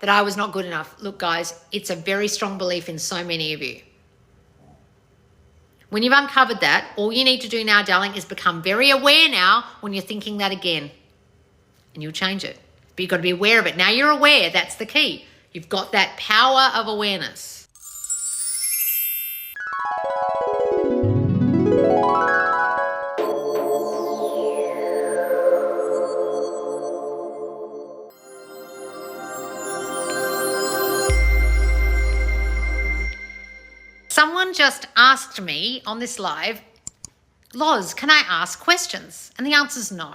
that I was not good enough. Look, guys, it's a very strong belief in so many of you. When you've uncovered that, all you need to do now, darling, is become very aware now when you're thinking that again. And you'll change it. But you've got to be aware of it. Now you're aware. That's the key. You've got that power of awareness. Someone just asked me on this live, Loz, can I ask questions? And the answer is no.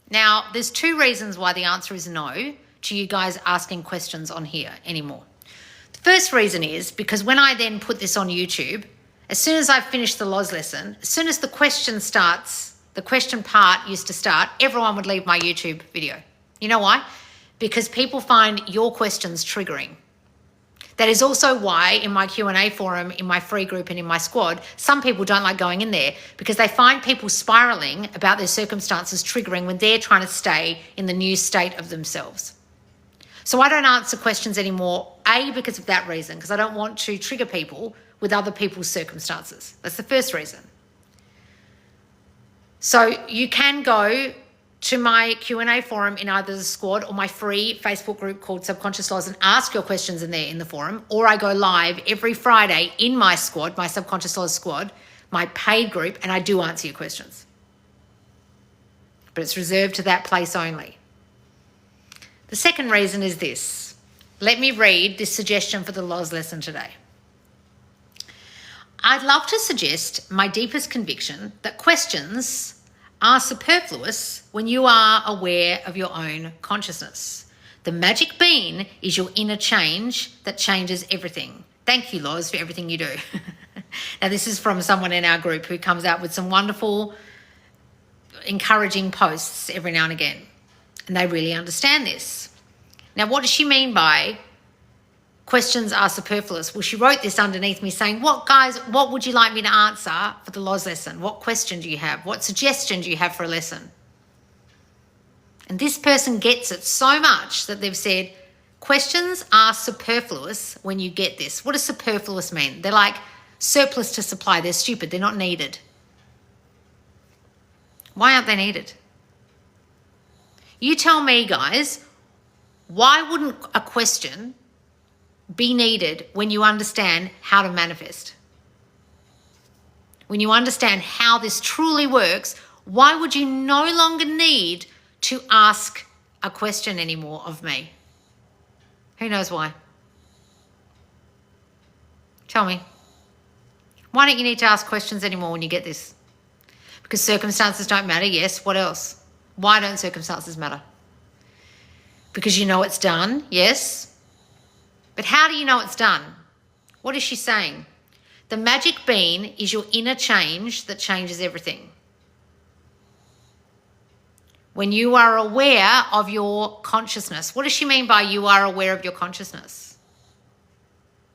Now, there's two reasons why the answer is no to you guys asking questions on here anymore. The first reason is because when I then put this on YouTube, as soon as I've finished the Loz lesson, as soon as the question starts, the question part used to start, everyone would leave my YouTube video. You know why? Because people find your questions triggering. That is also why in my Q&A forum, in my free group and in my squad, some people don't like going in there because they find people spiraling about their circumstances triggering when they're trying to stay in the new state of themselves. So I don't answer questions anymore, A, because of that reason, because I don't want to trigger people with other people's circumstances. That's the first reason. So you can go to my Q&A forum in either the squad or my free Facebook group called Subconscious Laws and ask your questions in there in the forum, or I go live every Friday in my squad, my Subconscious Laws squad, my paid group, and I do answer your questions. But it's reserved to that place only. The second reason is this. Let me read this suggestion for the Laws lesson today. I'd love to suggest my deepest conviction that questions are superfluous when you are aware of your own consciousness. The magic bean is your inner change that changes everything. Thank you, Loz, for everything you do. Now, this is from someone in our group who comes out with some wonderful, encouraging posts every now and again. And they really understand this. Now, what does she mean by questions are superfluous? Well, she wrote this underneath me saying, what would you like me to answer for the Loz lesson? What question do you have? What suggestion do you have for a lesson? And this person gets it so much that they've said, questions are superfluous when you get this. What does superfluous mean? They're like surplus to supply. They're stupid. They're not needed. Why aren't they needed? You tell me, guys, why wouldn't a question be needed when you understand how to manifest? When you understand how this truly works, why would you no longer need to ask a question anymore of me? Who knows why? Tell me. Why don't you need to ask questions anymore when you get this? Because circumstances don't matter, yes. What else? Why don't circumstances matter? Because you know it's done, yes. But how do you know it's done? What is she saying? The magic bean is your inner change that changes everything. When you are aware of your consciousness. What does she mean by you are aware of your consciousness?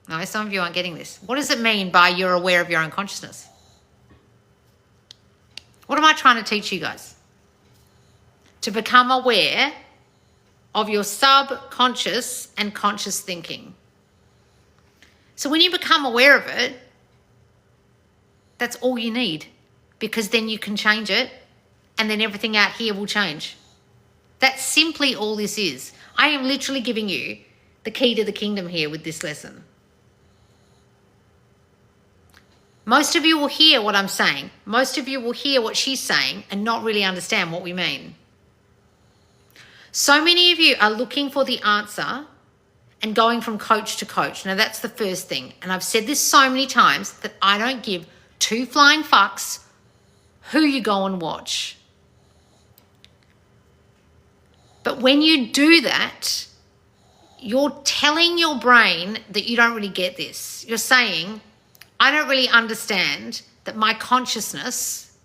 No, some of you aren't getting this. What does it mean by you're aware of your own consciousness? What am I trying to teach you guys? To become aware of your subconscious and conscious thinking. So when you become aware of it, that's all you need, because then you can change it and then everything out here will change. That's simply all this is. I am literally giving you the key to the kingdom here with this lesson. Most of you will hear what I'm saying. Most of you will hear what she's saying and not really understand what we mean. So many of you are looking for the answer and going from coach to coach. Now, that's the first thing. And I've said this so many times that I don't give two flying fucks who you go and watch. But when you do that, you're telling your brain that you don't really get this. You're saying, I don't really understand that my consciousness,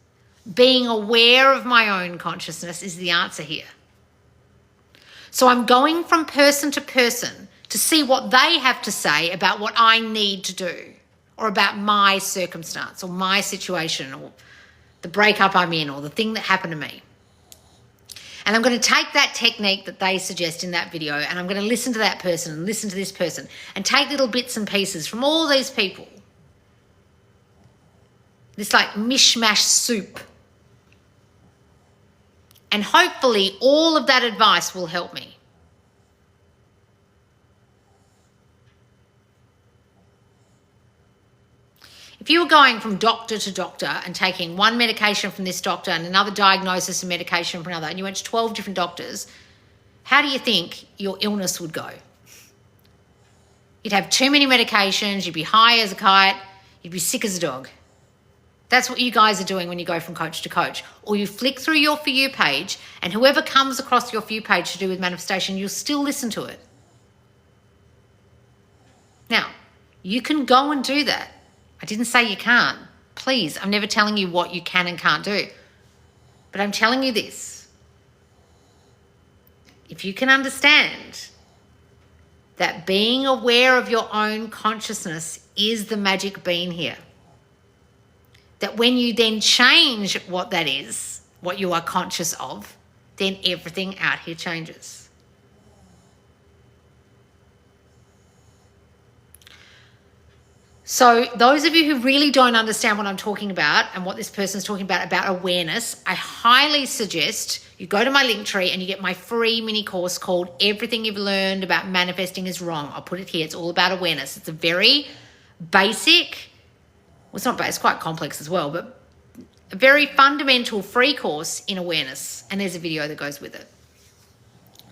being aware of my own consciousness, is the answer here. So I'm going from person to person to see what they have to say about what I need to do, or about my circumstance or my situation or the breakup I'm in or the thing that happened to me. And I'm going to take that technique that they suggest in that video, and I'm going to listen to that person and listen to this person and take little bits and pieces from all these people. This like mishmash soup. And hopefully all of that advice will help me. If you were going from doctor to doctor and taking one medication from this doctor and another diagnosis and medication from another, and you went to 12 different doctors, how do you think your illness would go? You'd have too many medications, you'd be high as a kite, you'd be sick as a dog. That's what you guys are doing when you go from coach to coach. Or you flick through your For You page, and whoever comes across your For You page to do with manifestation, you'll still listen to it. Now, you can go and do that. I didn't say you can't. Please, I'm never telling you what you can and can't do. But I'm telling you this. If you can understand that being aware of your own consciousness is the magic bean here, that when you then change what that is, what you are conscious of, then everything out here changes. So those of you who really don't understand what I'm talking about and what this person's talking about awareness, I highly suggest you go to my link tree and you get my free mini course called Everything You've Learned About Manifesting is Wrong. I'll put it here. It's all about awareness. It's a very basic, well, it's not basic, it's quite complex as well, but a very fundamental free course in awareness. And there's a video that goes with it.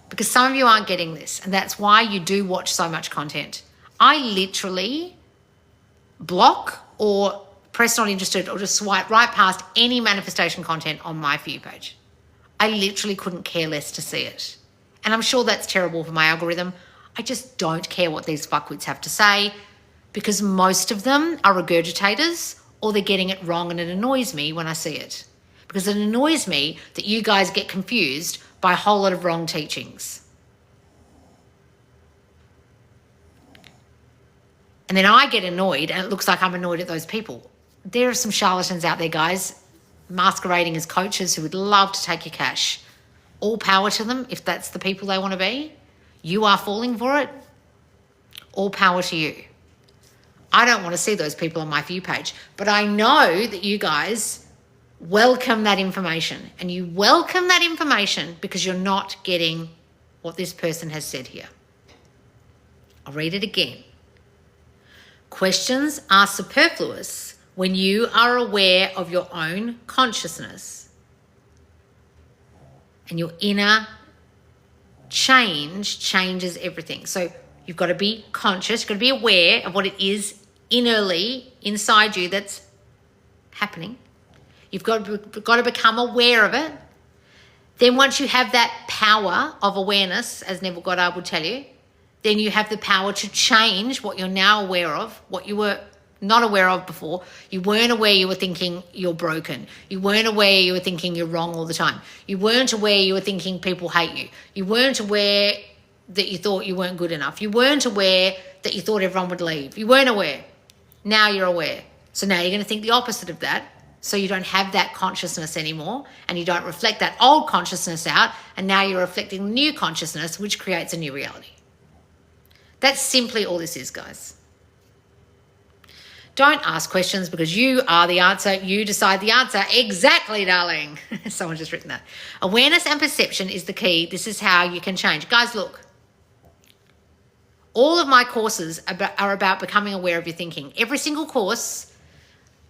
Because some of you aren't getting this, and that's why you do watch so much content. I literally block or press not interested or just swipe right past any manifestation content on my For You page. I literally couldn't care less to see it. And I'm sure that's terrible for my algorithm. I just don't care what these fuckwits have to say because most of them are regurgitators or they're getting it wrong, and it annoys me when I see it. Because it annoys me that you guys get confused by a whole lot of wrong teachings. And then I get annoyed and it looks like I'm annoyed at those people. There are some charlatans out there, guys, masquerading as coaches who would love to take your cash. All power to them if that's the people they want to be. You are falling for it. All power to you. I don't want to see those people on my For You page, but I know that you guys welcome that information, and you welcome that information because you're not getting what this person has said here. I'll read it again. Questions are superfluous when you are aware of your own consciousness, and your inner changes everything. So you've got to be conscious, you've got to be aware of what it is innerly inside you that's happening. You've got to become aware of it. Then once you have that power of awareness, as Neville Goddard would tell you, then you have the power to change what you're now aware of, what you were not aware of before. You weren't aware you were thinking you're broken. You weren't aware you were thinking you're wrong all the time. You weren't aware you were thinking people hate you. You weren't aware that you thought you weren't good enough. You weren't aware that you thought everyone would leave. You weren't aware. Now you're aware. So now you're going to think the opposite of that. So you don't have that consciousness anymore, and you don't reflect that old consciousness out, and now you're reflecting new consciousness, which creates a new reality. That's simply all this is, guys. Don't ask questions because you are the answer. You decide the answer. Exactly, darling. Someone's just written that. Awareness and perception is the key. This is how you can change. Guys, look. All of my courses are about becoming aware of your thinking. Every single course,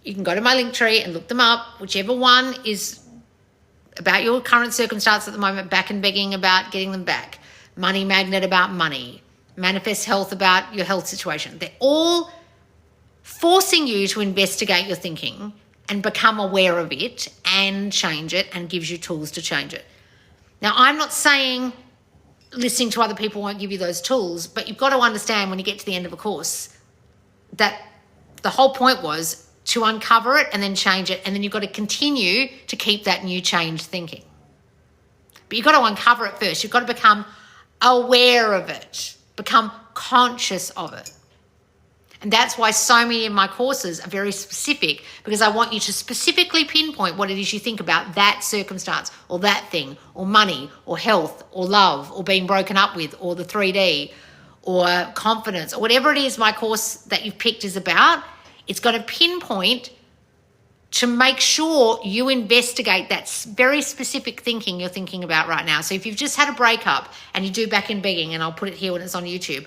you can go to my link tree and look them up. Whichever one is about your current circumstance at the moment, back and begging about getting them back. Money magnet about money. Manifest health about your health situation. They're all forcing you to investigate your thinking and become aware of it and change it, and gives you tools to change it. Now, I'm not saying listening to other people won't give you those tools, but you've got to understand when you get to the end of a course that the whole point was to uncover it and then change it, and then you've got to continue to keep that new changed thinking. But you've got to uncover it first. You've got to become aware of it, become conscious of it. And that's why so many of my courses are very specific, because I want you to specifically pinpoint what it is you think about that circumstance or that thing or money or health or love or being broken up with or the 3D or confidence or whatever it is my course that you've picked is about. It's going to pinpoint to make sure you investigate that very specific thinking you're thinking about right now. So if you've just had a breakup and you do back in begging, and I'll put it here when it's on YouTube,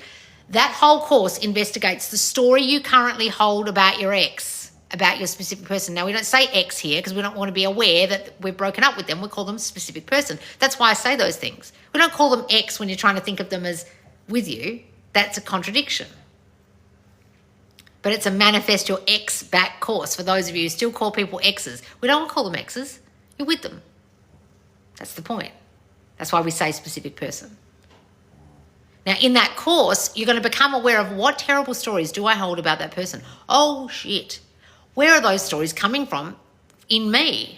that whole course investigates the story you currently hold about your ex, about your specific person. Now, we don't say ex here because we don't want to be aware that we've broken up with them. We call them specific person. That's why I say those things. We don't call them ex when you're trying to think of them as with you. That's a contradiction. But it's a manifest your ex back course for those of you who still call people exes. We don't call them exes. You're with them. That's the point. That's why we say specific person. Now, in that course, you're going to become aware of what terrible stories do I hold about that person. Oh, shit. Where are those stories coming from in me?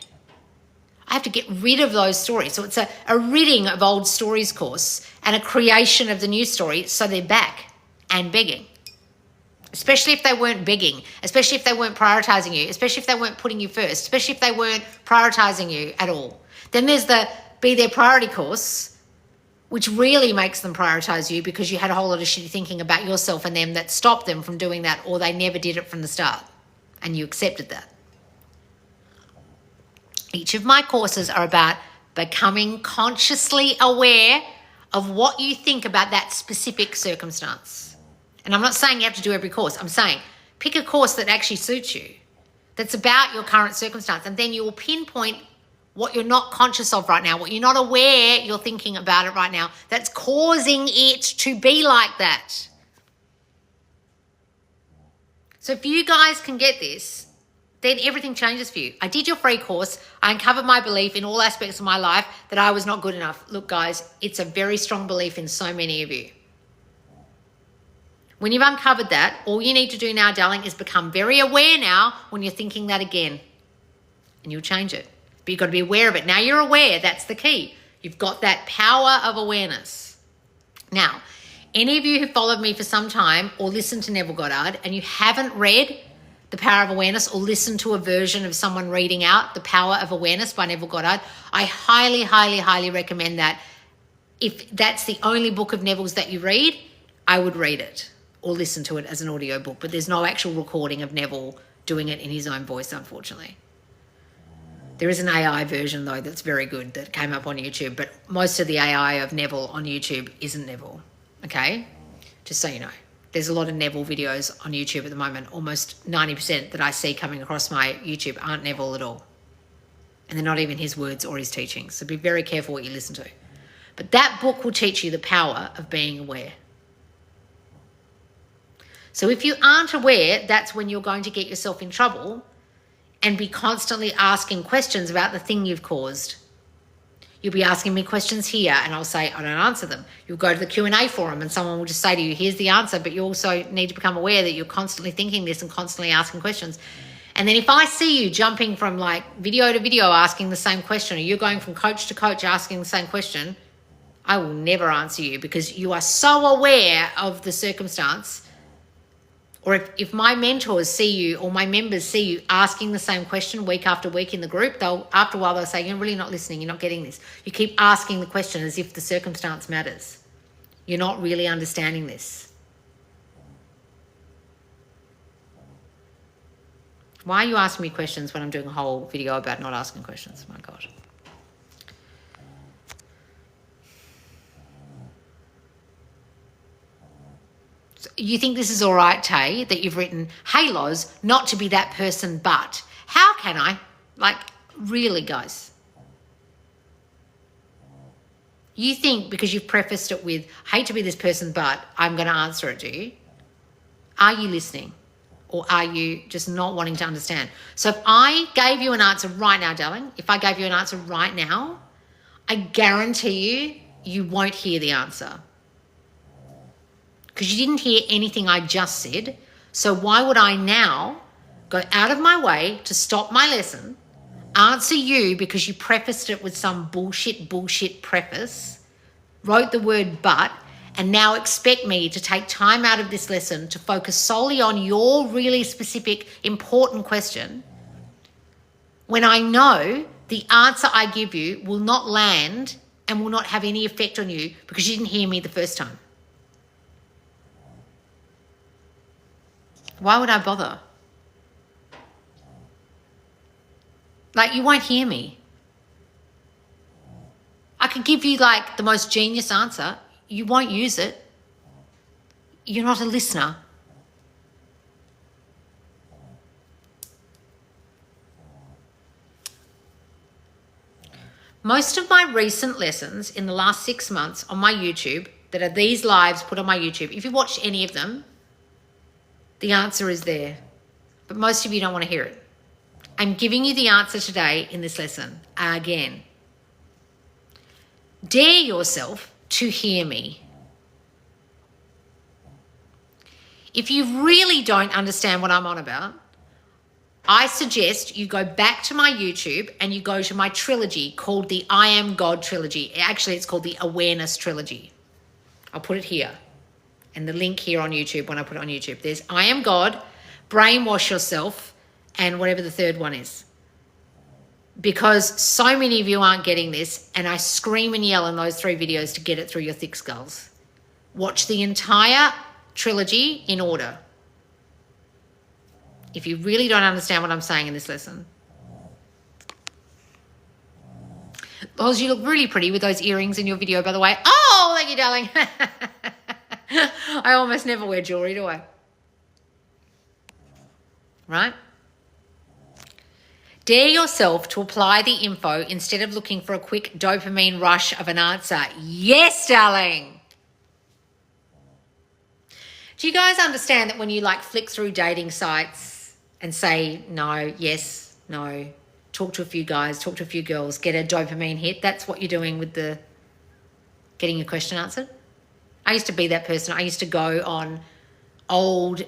I have to get rid of those stories. So it's a ridding of old stories course and a creation of the new story so they're back and begging. Especially if they weren't begging, especially if they weren't prioritizing you, especially if they weren't putting you first, especially if they weren't prioritizing you at all. Then there's the Be Their Priority course, which really makes them prioritize you because you had a whole lot of shitty thinking about yourself and them that stopped them from doing that, or they never did it from the start and you accepted that. Each of my courses are about becoming consciously aware of what you think about that specific circumstance. And I'm not saying you have to do every course. I'm saying pick a course that actually suits you, that's about your current circumstance, and then you will pinpoint what you're not conscious of right now, what you're not aware you're thinking about it right now, that's causing it to be like that. So if you guys can get this, then everything changes for you. I did your free course. I uncovered my belief in all aspects of my life that I was not good enough. Look, guys, it's a very strong belief in so many of you. When you've uncovered that, all you need to do now, darling, is become very aware now when you're thinking that again, and you'll change it. But you've got to be aware of it. Now you're aware. That's the key. You've got that power of awareness. Now, any of you who followed me for some time or listened to Neville Goddard and you haven't read The Power of Awareness or listened to a version of someone reading out The Power of Awareness by Neville Goddard, I highly, highly, highly recommend that. If that's the only book of Neville's that you read, I would read it or listen to it as an audio book. But there's no actual recording of Neville doing it in his own voice, unfortunately. There is an AI version, though, that's very good that came up on YouTube, but most of the AI of Neville on YouTube isn't Neville, okay? Just so you know. There's a lot of Neville videos on YouTube at the moment. Almost 90% that I see coming across my YouTube aren't Neville at all. And they're not even his words or his teachings. So be very careful what you listen to. But that book will teach you the power of being aware. So if you aren't aware, that's when you're going to get yourself in trouble and be constantly asking questions about the thing you've caused. You'll be asking me questions here and I'll say, I don't answer them. You'll go to the Q&A forum and someone will just say to you, here's the answer, but you also need to become aware that you're constantly thinking this and constantly asking questions. And then if I see you jumping from like video to video asking the same question, or you're going from coach to coach asking the same question, I will never answer you because you are so aware of the circumstance. Or if my mentors see you or my members see you asking the same question week after week in the group, after a while they'll say, you're really not listening, you're not getting this. You keep asking the question as if the circumstance matters. You're not really understanding this. Why are you asking me questions when I'm doing a whole video about not asking questions? My God. You think this is all right, Tay, that you've written, hey, Loz, not to be that person, but. How can I? Like, really, guys? You think because you've prefaced it with, hate to be this person, but I'm going to answer it, do you? Are you listening? Or are you just not wanting to understand? So if I gave you an answer right now, darling, if I gave you an answer right now, I guarantee you, you won't hear the answer. Because you didn't hear anything I just said. So why would I now go out of my way to stop my lesson, answer you because you prefaced it with some bullshit preface, wrote the word but, and now expect me to take time out of this lesson to focus solely on your really specific, important question, when I know the answer I give you will not land and will not have any effect on you because you didn't hear me the first time? Why would I bother? Like, you won't hear me. I could give you like the most genius answer. You won't use it. You're not a listener. Most of my recent lessons in the last 6 months on my YouTube, that are these lives put on my YouTube, if you watched any of them, the answer is there. But most of you don't want to hear it. I'm giving you the answer today in this lesson again. Dare yourself to hear me. If you really don't understand what I'm on about, I suggest you go back to my YouTube and you go to my trilogy called the I Am God Trilogy. Actually, it's called the Awareness Trilogy. I'll put it here and the link here on YouTube when I put it on YouTube. There's I Am God, Brainwash Yourself, and whatever the third one is. Because so many of you aren't getting this, and I scream and yell in those 3 videos to get it through your thick skulls. Watch the entire trilogy in order. If you really don't understand what I'm saying in this lesson. Loz, you look really pretty with those earrings in your video, by the way. Oh, thank you, darling. I almost never wear jewelry, do I? Right? Dare yourself to apply the info instead of looking for a quick dopamine rush of an answer. Yes, darling. Do you guys understand that when you like flick through dating sites and say no, yes, no, talk to a few guys, talk to a few girls, get a dopamine hit, that's what you're doing with the getting your question answered? I used to be that person. I used to go on old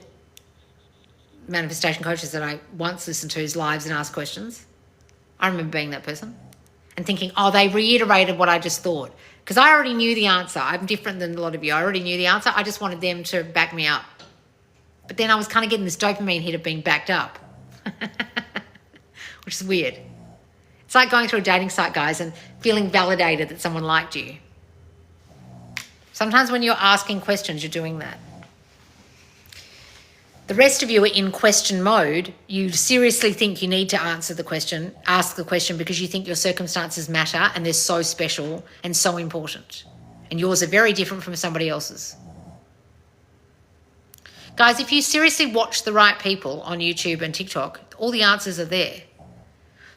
manifestation coaches that I once listened to's lives and ask questions. I remember being that person and thinking, oh, they reiterated what I just thought. Because I already knew the answer. I'm different than a lot of you. I already knew the answer. I just wanted them to back me up. But then I was kind of getting this dopamine hit of being backed up, which is weird. It's like going through a dating site, guys, and feeling validated that someone liked you. Sometimes when you're asking questions, you're doing that. The rest of you are in question mode. You seriously think you need to ask the question because you think your circumstances matter and they're so special and so important. And yours are very different from somebody else's. Guys, if you seriously watch the right people on YouTube and TikTok, all the answers are there.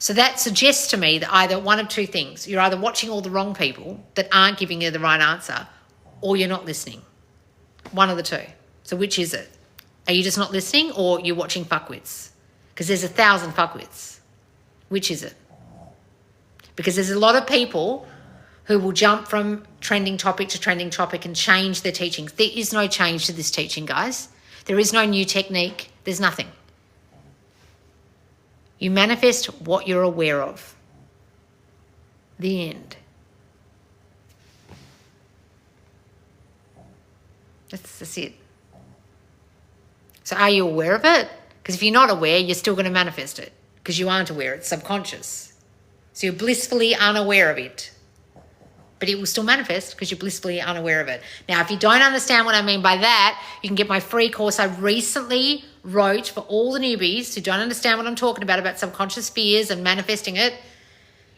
So that suggests to me that either one of two things. You're either watching all the wrong people that aren't giving you the right answer, or you're not listening. One of the two. So which is it? Are you just not listening, or you're watching fuckwits? Because there's 1,000 fuckwits. Which is it? Because there's a lot of people who will jump from trending topic to trending topic and change their teachings. There is no change to this teaching, guys. There is no new technique. There's nothing. You manifest what you're aware of. The end. That's it. So are you aware of it? Because if you're not aware, you're still going to manifest it because you aren't aware. It's subconscious. So you're blissfully unaware of it. But it will still manifest because you're blissfully unaware of it. Now, if you don't understand what I mean by that, you can get my free course I recently wrote for all the newbies who don't understand what I'm talking about subconscious fears and manifesting it.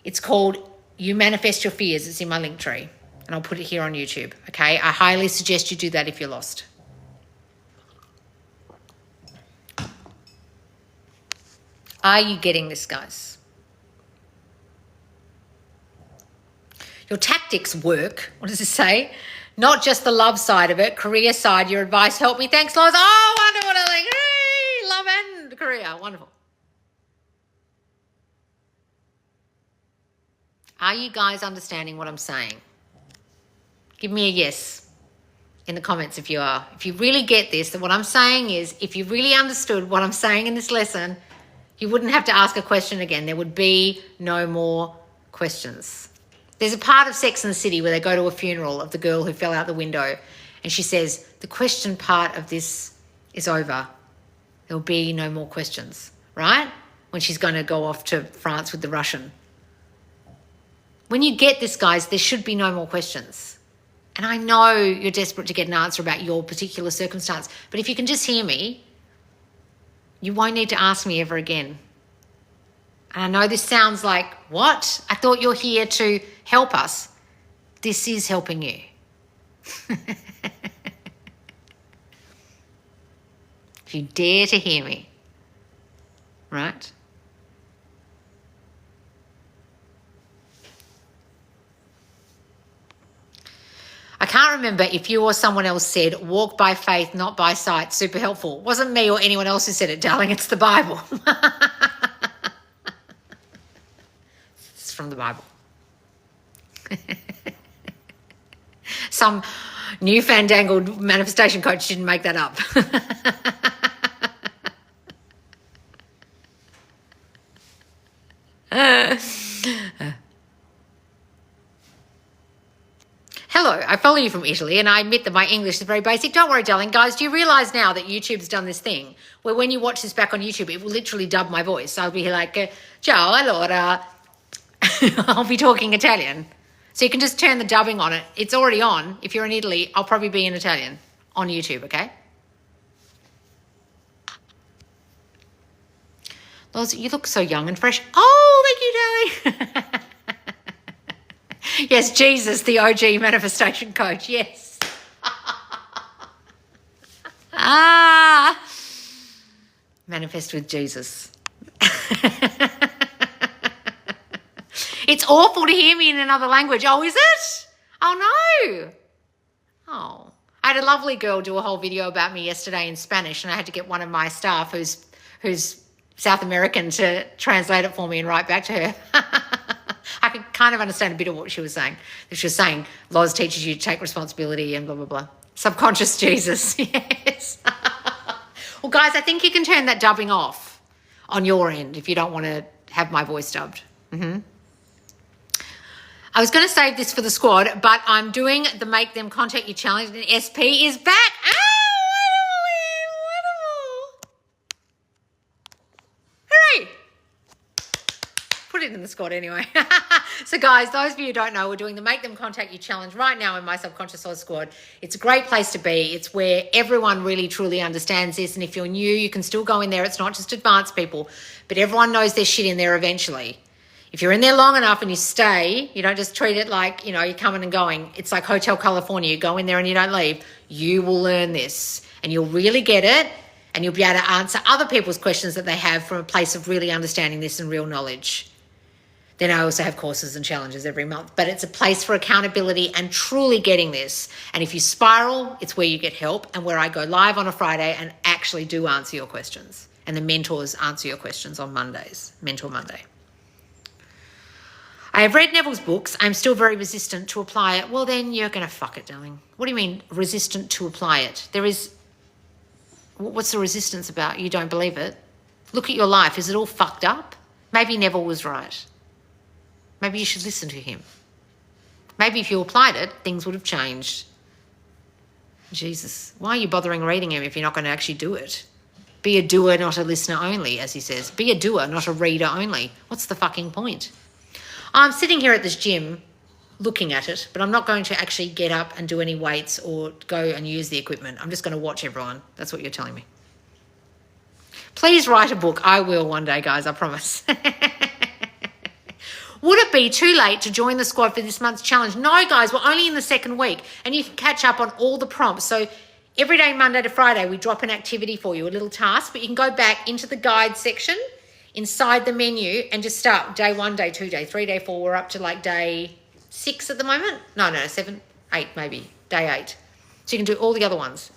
It's called You Manifest Your Fears. It's in my link tree. And I'll put it here on YouTube, okay? I highly suggest you do that if you're lost. Are you getting this, guys? Your tactics work. What does it say? Not just the love side of it, career side, your advice helped me. Thanks, Lois. Oh, wonderful, darling. Hey, love and career. Wonderful. Are you guys understanding what I'm saying? Give me a yes in the comments if you are. If you really get this, that what I'm saying is, if you really understood what I'm saying in this lesson, you wouldn't have to ask a question again. There would be no more questions. There's a part of Sex and the City where they go to a funeral of the girl who fell out the window And she says, the question part of this is over. There'll be no more questions, right? When she's going to go off to France with the Russian. When you get this, guys, there should be no more questions. And I know you're desperate to get an answer about your particular circumstance, but if you can just hear me, you won't need to ask me ever again. And I know this sounds like, what? I thought you're here to help us. This is helping you. If you dare to hear me, right? I can't remember if you or someone else said, walk by faith, not by sight. Super helpful. It wasn't me or anyone else who said it, darling. It's the Bible. It's from the Bible. Some new fandangled manifestation coach didn't make that up. Hello, I follow you from Italy and I admit that my English is very basic. Don't worry, darling. Guys, do you realise now that YouTube's done this thing where when you watch this back on YouTube, it will literally dub my voice. I'll be like, ciao, allora. I'll be talking Italian. So you can just turn the dubbing on it. It's already on. If you're in Italy, I'll probably be in Italian on YouTube, okay? Loz, you look so young and fresh. Oh, thank you, darling. Yes, Jesus, the OG manifestation coach. Yes. Manifest with Jesus. It's awful to hear me in another language. Oh, is it? Oh, no. Oh. I had a lovely girl do a whole video about me yesterday in Spanish, and I had to get one of my staff who's South American to translate it for me and write back to her. I could kind of understand a bit of what she was saying. She was saying, Loz teaches you to take responsibility and blah, blah, blah. Subconscious Jesus, yes. Well, guys, I think you can turn that dubbing off on your end if you don't want to have my voice dubbed. I was going to save this for the squad, but I'm doing the Make Them Contact You challenge, and SP is back. Hooray! Put it in the squad anyway. So guys, those of you who don't know, we're doing the Make Them Contact You challenge right now in my Subconscious Oz squad. It's a great place to be. It's where everyone really truly understands this, and if you're new, you can still go in there. It's not just advanced people, but everyone knows their shit in there eventually. If you're in there long enough and you stay, you don't just treat it like, you're coming and going. It's like Hotel California. You go in there and you don't leave. You will learn this and you'll really get it, and you'll be able to answer other people's questions that they have from a place of really understanding this and real knowledge. Then I also have courses and challenges every month, but it's a place for accountability and truly getting this. And if you spiral, it's where you get help and where I go live on a Friday and actually do answer your questions. And the mentors answer your questions on Mondays, Mentor Monday. I have read Neville's books. I'm still very resistant to apply it. Well, then you're going to fuck it, darling. What do you mean resistant to apply it? What's the resistance about? You don't believe it? Look at your life. Is it all fucked up? Maybe Neville was right. Maybe you should listen to him. Maybe if you applied it, things would have changed. Jesus, why are you bothering reading him if you're not going to actually do it? Be a doer, not a listener only, as he says. Be a doer, not a reader only. What's the fucking point? I'm sitting here at this gym looking at it, but I'm not going to actually get up and do any weights or go and use the equipment. I'm just going to watch everyone. That's what you're telling me. Please write a book. I will one day, guys, I promise. Would it be too late to join the squad for this month's challenge? No, guys, we're only in the second week, and you can catch up on all the prompts. So every day, Monday to Friday, we drop an activity for you, a little task, but you can go back into the guide section inside the menu and just start day 1, day 2, day 3, day 4. We're up to like day 6 at the moment. No, 7, 8 maybe, day 8. So you can do all the other ones.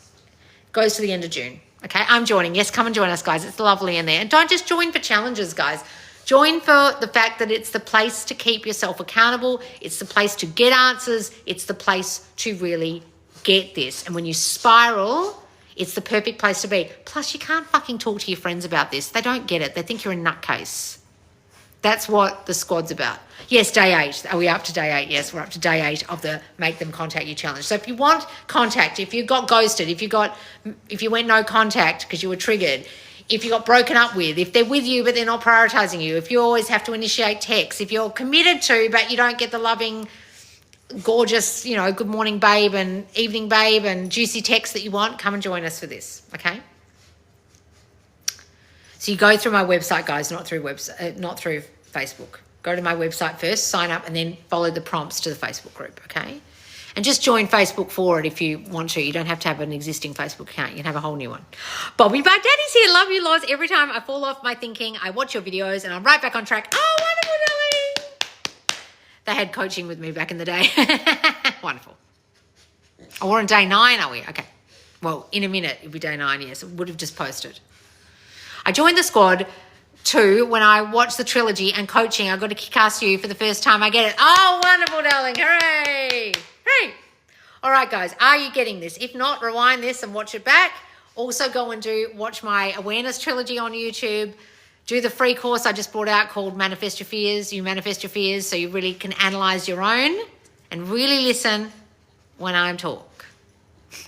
Goes to the end of June. Okay, I'm joining. Yes, come and join us, guys. It's lovely in there. And don't just join for challenges, guys. Join for the fact that it's the place to keep yourself accountable. It's the place to get answers. It's the place to really get this. And when you spiral, it's the perfect place to be. Plus, you can't fucking talk to your friends about this. They don't get it. They think you're a nutcase. That's what the squad's about. Yes, day 8. Are we up to day 8? Yes, we're up to day 8 of the Make Them Contact You challenge. So if you want contact, if you got ghosted, if you went no contact because you were triggered, if you got broken up with, if they're with you but they're not prioritizing you, if you always have to initiate texts, if you're committed to but you don't get the loving, gorgeous, good morning babe and evening babe and juicy text that you want, come and join us for this, okay? So you go through my website, guys, not through Facebook. Go to my website first, sign up, and then follow the prompts to the Facebook group, okay? And just join Facebook for it if you want to. You don't have to have an existing Facebook account. You can have a whole new one. Bobby Bug Daddy's here. Love you, Loz. Every time I fall off my thinking, I watch your videos and I'm right back on track. Oh, wonderful, darling. They had coaching with me back in the day. Wonderful. Oh, we're on day 9, are we? Okay. Well, in a minute, it'll be day 9, yes. It would have just posted. I joined the squad too when I watched the trilogy and coaching. I got to kick-ass you for the first time. I get it. Oh, wonderful, darling. Hooray. Hey. All right, guys. Are you getting this? If not, rewind this and watch it back. Also go and watch my Awareness Trilogy on YouTube. Do the free course I just brought out called Manifest Your Fears. You manifest your fears so you really can analyze your own and really listen when I talk.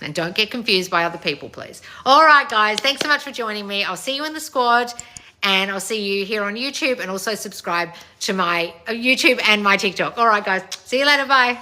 And don't get confused by other people, please. All right, guys. Thanks so much for joining me. I'll see you in the squad. And I'll see you here on YouTube, and also subscribe to my YouTube and my TikTok. All right, guys. See you later. Bye.